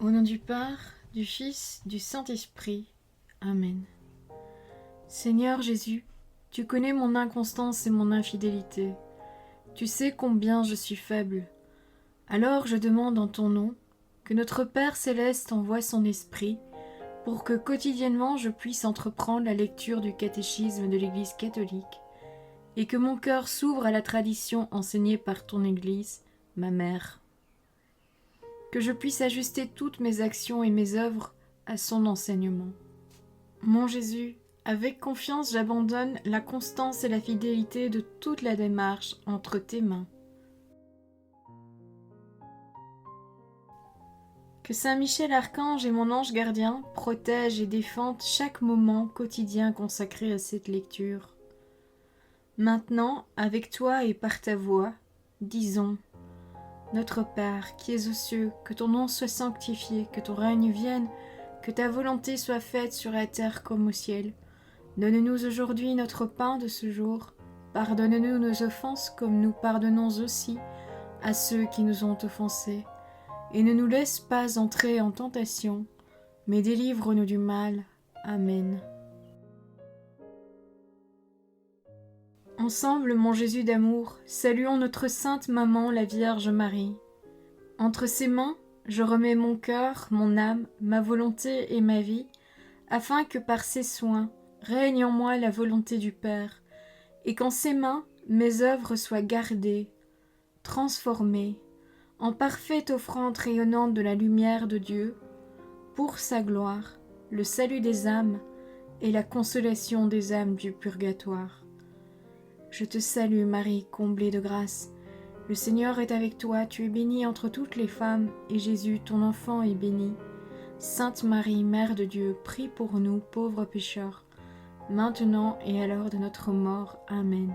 Au nom du Père, du Fils, du Saint-Esprit. Amen. Seigneur Jésus, tu connais mon inconstance et mon infidélité. Tu sais combien je suis faible. Alors je demande en ton nom que notre Père céleste envoie son Esprit pour que quotidiennement je puisse entreprendre la lecture du catéchisme de l'Église catholique et que mon cœur s'ouvre à la tradition enseignée par ton Église, ma mère. Que je puisse ajuster toutes mes actions et mes œuvres à son enseignement. Mon Jésus, avec confiance j'abandonne la constance et la fidélité de toute la démarche entre tes mains. Que Saint Michel Archange et mon ange gardien protègent et défendent chaque moment quotidien consacré à cette lecture. Maintenant, avec toi et par ta voix, disons: Notre Père, qui es aux cieux, que ton nom soit sanctifié, que ton règne vienne, que ta volonté soit faite sur la terre comme au ciel. Donne-nous aujourd'hui notre pain de ce jour. Pardonne-nous nos offenses comme nous pardonnons aussi à ceux qui nous ont offensés. Et ne nous laisse pas entrer en tentation, mais délivre-nous du mal. Amen. Ensemble, mon Jésus d'amour, saluons notre sainte maman, la Vierge Marie. Entre ses mains, je remets mon cœur, mon âme, ma volonté et ma vie, afin que par ses soins règne en moi la volonté du Père, et qu'en ses mains mes œuvres soient gardées, transformées, en parfaite offrande rayonnante de la lumière de Dieu, pour sa gloire, le salut des âmes et la consolation des âmes du purgatoire. Je te salue Marie, comblée de grâce. Le Seigneur est avec toi, tu es bénie entre toutes les femmes, et Jésus, ton enfant, est béni. Sainte Marie, Mère de Dieu, prie pour nous, pauvres pécheurs, maintenant et à l'heure de notre mort. Amen.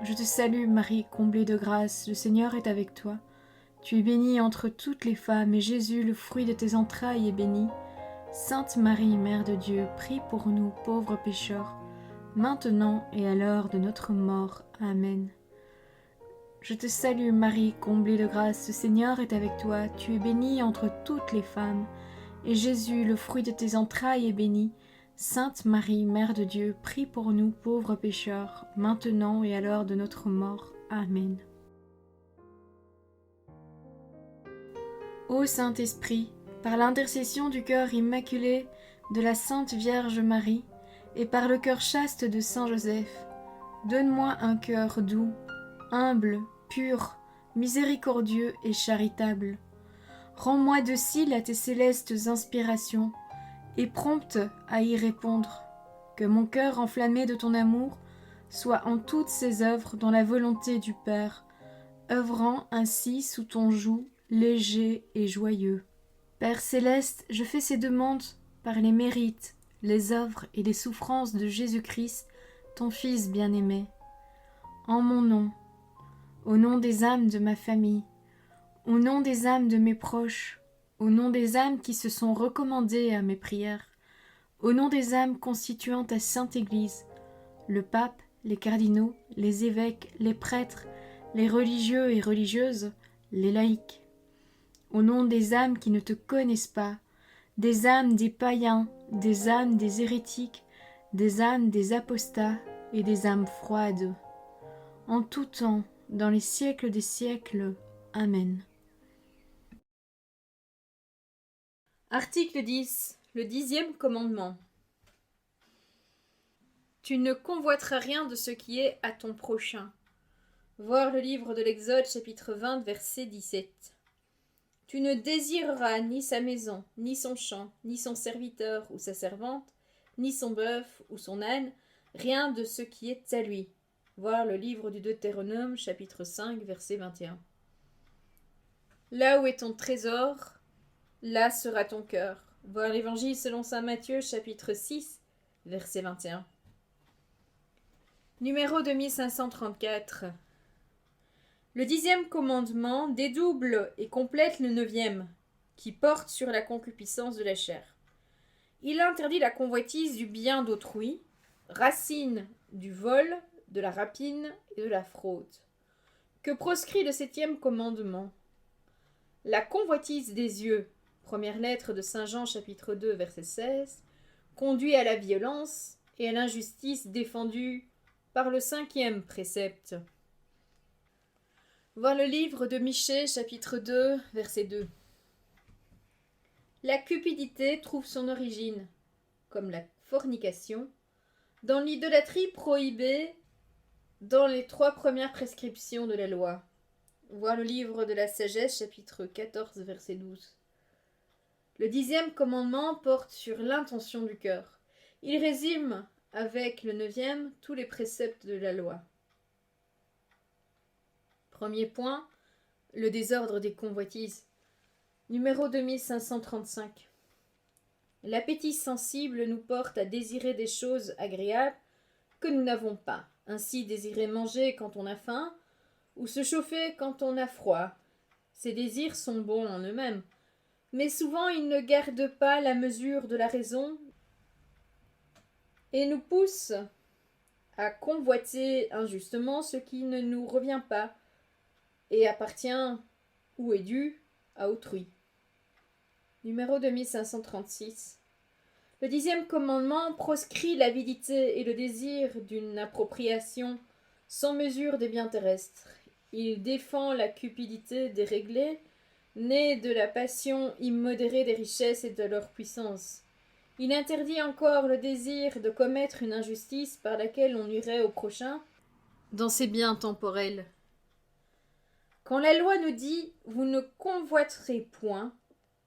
Je te salue Marie, comblée de grâce, le Seigneur est avec toi. Tu es bénie entre toutes les femmes, et Jésus, le fruit de tes entrailles, est béni. Sainte Marie, Mère de Dieu, prie pour nous, pauvres pécheurs, maintenant et à l'heure de notre mort. Amen. Je te salue Marie, comblée de grâce, le Seigneur est avec toi, tu es bénie entre toutes les femmes, et Jésus, le fruit de tes entrailles, est béni. Sainte Marie, Mère de Dieu, prie pour nous pauvres pécheurs, maintenant et à l'heure de notre mort. Amen. Ô Saint-Esprit, par l'intercession du cœur immaculé de la Sainte Vierge Marie, et par le cœur chaste de Saint Joseph, donne-moi un cœur doux, humble, pur, miséricordieux et charitable. Rends-moi docile à tes célestes inspirations et prompte à y répondre. Que mon cœur enflammé de ton amour soit en toutes ses œuvres dans la volonté du Père, œuvrant ainsi sous ton joug léger et joyeux. Père céleste, je fais ces demandes par les mérites, les œuvres et les souffrances de Jésus-Christ, ton Fils bien-aimé. En mon nom, au nom des âmes de ma famille, au nom des âmes de mes proches, au nom des âmes qui se sont recommandées à mes prières, au nom des âmes constituant ta Sainte Église, le pape, les cardinaux, les évêques, les prêtres, les religieux et religieuses, les laïcs, au nom des âmes qui ne te connaissent pas, des âmes des païens, des âmes des hérétiques, des âmes des apostats et des âmes froides, en tout temps, dans les siècles des siècles. Amen. Article 10. Le 10e commandement. Tu ne convoiteras rien de ce qui est à ton prochain. Voir le livre de l'Exode, chapitre 20, verset 17. Tu ne désireras ni sa maison, ni son champ, ni son serviteur ou sa servante, ni son bœuf ou son âne, rien de ce qui est à lui. Voir le livre du Deutéronome, chapitre 5, verset 21. Là où est ton trésor, là sera ton cœur. Voir l'Évangile selon saint Matthieu, chapitre 6, verset 21. Numéro 2534. Le 10e commandement dédouble et complète le 9e, qui porte sur la concupiscence de la chair. Il interdit la convoitise du bien d'autrui, racine du vol, de la rapine et de la fraude. Que proscrit le 7e commandement? La convoitise des yeux Première lettre de Saint Jean, chapitre 2, verset 16, conduit à la violence et à l'injustice défendue par le 5e précepte. Voir le livre de Michée, chapitre 2, verset 2. La cupidité trouve son origine, comme la fornication, dans l'idolâtrie prohibée dans les 3 premières prescriptions de la loi. Voir le livre de la sagesse, chapitre 14, verset 12. Le 10e commandement porte sur l'intention du cœur. Il résume, avec le 9e, tous les préceptes de la loi. Premier point, le désordre des convoitises. Numéro 2535. L'appétit sensible nous porte à désirer des choses agréables que nous n'avons pas. Ainsi désirer manger quand on a faim, ou se chauffer quand on a froid. Ces désirs sont bons en eux-mêmes, mais souvent ils ne gardent pas la mesure de la raison et nous poussent à convoiter injustement ce qui ne nous revient pas et appartient ou est dû à autrui. Numéro 2536. Le 10e commandement proscrit l'avidité et le désir d'une appropriation sans mesure des biens terrestres. Il défend la cupidité déréglée, née de la passion immodérée des richesses et de leur puissance. Il interdit encore le désir de commettre une injustice par laquelle on nuirait au prochain dans ses biens temporels. Quand la loi nous dit « vous ne convoiterez point »,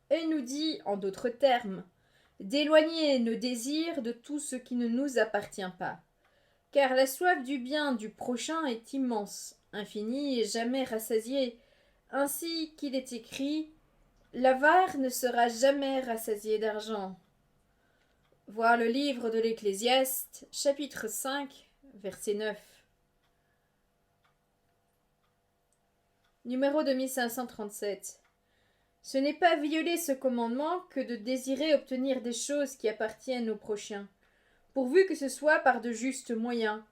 elle nous dit, en d'autres termes, d'éloigner nos désirs de tout ce qui ne nous appartient pas. Car la soif du bien du prochain est immense, infinie et jamais rassasiée, ainsi qu'il est écrit « l'avare ne sera jamais rassasié d'argent ». Voir le livre de l'Ecclésiaste, chapitre 5, verset 9. Numéro 2537. Ce n'est pas violer ce commandement que de désirer obtenir des choses qui appartiennent au prochain, pourvu que ce soit par de justes moyens.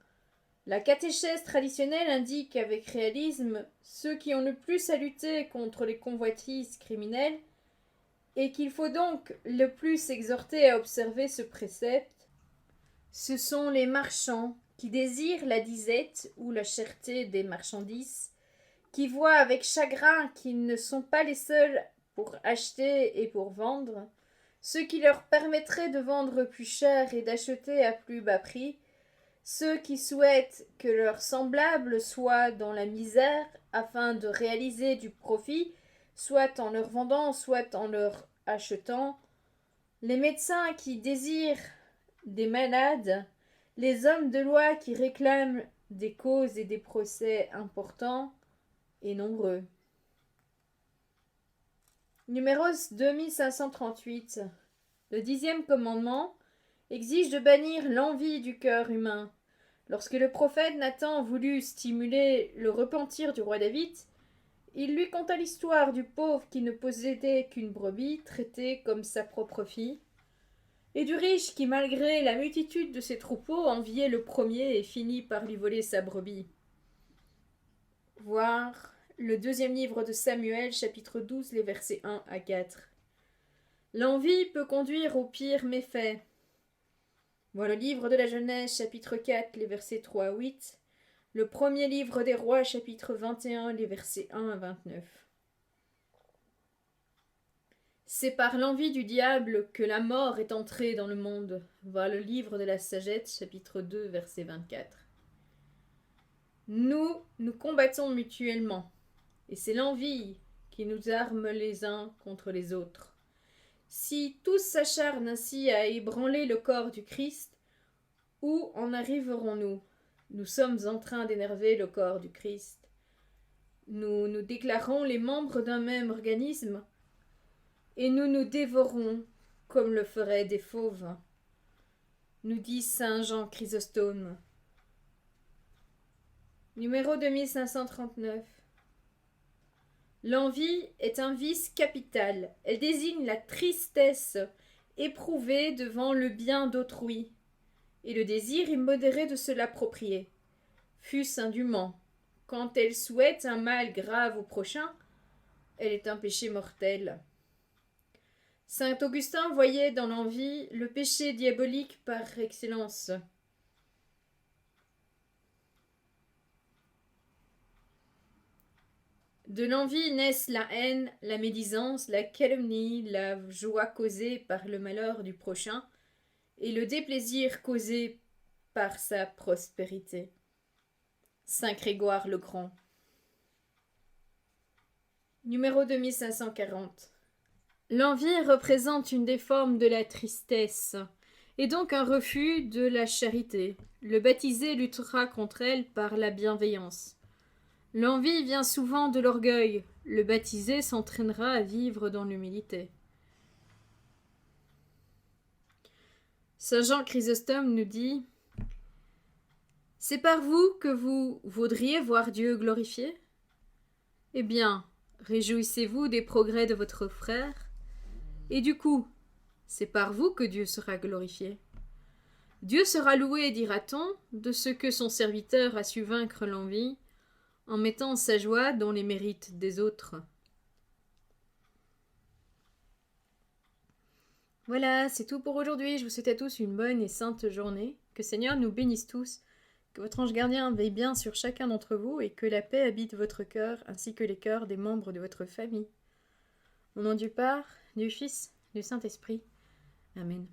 La catéchèse traditionnelle indique avec réalisme ceux qui ont le plus à lutter contre les convoitises criminelles et qu'il faut donc le plus exhorter à observer ce précepte. Ce sont les marchands qui désirent la disette ou la cherté des marchandises, qui voient avec chagrin qu'ils ne sont pas les seuls pour acheter et pour vendre, ce qui leur permettrait de vendre plus cher et d'acheter à plus bas prix, ceux qui souhaitent que leurs semblables soient dans la misère afin de réaliser du profit, soit en leur vendant, soit en leur achetant, les médecins qui désirent des malades, les hommes de loi qui réclament des causes et des procès importants et nombreux. Numéro 2538. Le 10e commandement exige de bannir l'envie du cœur humain. Lorsque le prophète Nathan voulut stimuler le repentir du roi David, il lui conta l'histoire du pauvre qui ne possédait qu'une brebis, traitée comme sa propre fille, et du riche qui, malgré la multitude de ses troupeaux, enviait le premier et finit par lui voler sa brebis. Voir le 2e livre de Samuel, chapitre 12, les versets 1 à 4. L'envie peut conduire au pire méfait. Voir le livre de la Genèse, chapitre 4, les versets 3 à 8. Le 1er livre des rois, chapitre 21, les versets 1 à 29. C'est par l'envie du diable que la mort est entrée dans le monde. Voir le livre de la sagesse, chapitre 2, verset 24. Nous combattons mutuellement, et c'est l'envie qui nous arme les uns contre les autres. Si tous s'acharnent ainsi à ébranler le corps du Christ, où en arriverons-nous? Nous sommes en train d'énerver le corps du Christ. Nous nous déclarons les membres d'un même organisme, et nous nous dévorons comme le feraient des fauves, nous dit saint Jean Chrysostome. Numéro 2539. L'envie est un vice capital. Elle désigne la tristesse éprouvée devant le bien d'autrui et le désir immodéré de se l'approprier, fût-ce indûment. Quand elle souhaite un mal grave au prochain, elle est un péché mortel. Saint Augustin voyait dans l'envie le péché diabolique par excellence. De l'envie naissent la haine, la médisance, la calomnie, la joie causée par le malheur du prochain et le déplaisir causé par sa prospérité. Saint Grégoire le Grand. Numéro 2540. L'envie représente une des formes de la tristesse, et donc un refus de la charité. Le baptisé luttera contre elle par la bienveillance. L'envie vient souvent de l'orgueil. Le baptisé s'entraînera à vivre dans l'humilité. Saint Jean Chrysostome nous dit « C'est par vous que vous voudriez voir Dieu glorifié ? Eh bien, réjouissez-vous des progrès de votre frère, et du coup, c'est par vous que Dieu sera glorifié. Dieu sera loué, dira-t-on, de ce que son serviteur a su vaincre l'envie, en mettant sa joie dans les mérites des autres. » Voilà, c'est tout pour aujourd'hui. Je vous souhaite à tous une bonne et sainte journée. Que Seigneur nous bénisse tous, que votre ange gardien veille bien sur chacun d'entre vous et que la paix habite votre cœur ainsi que les cœurs des membres de votre famille. Au nom du Père, du Fils, du Saint-Esprit. Amen.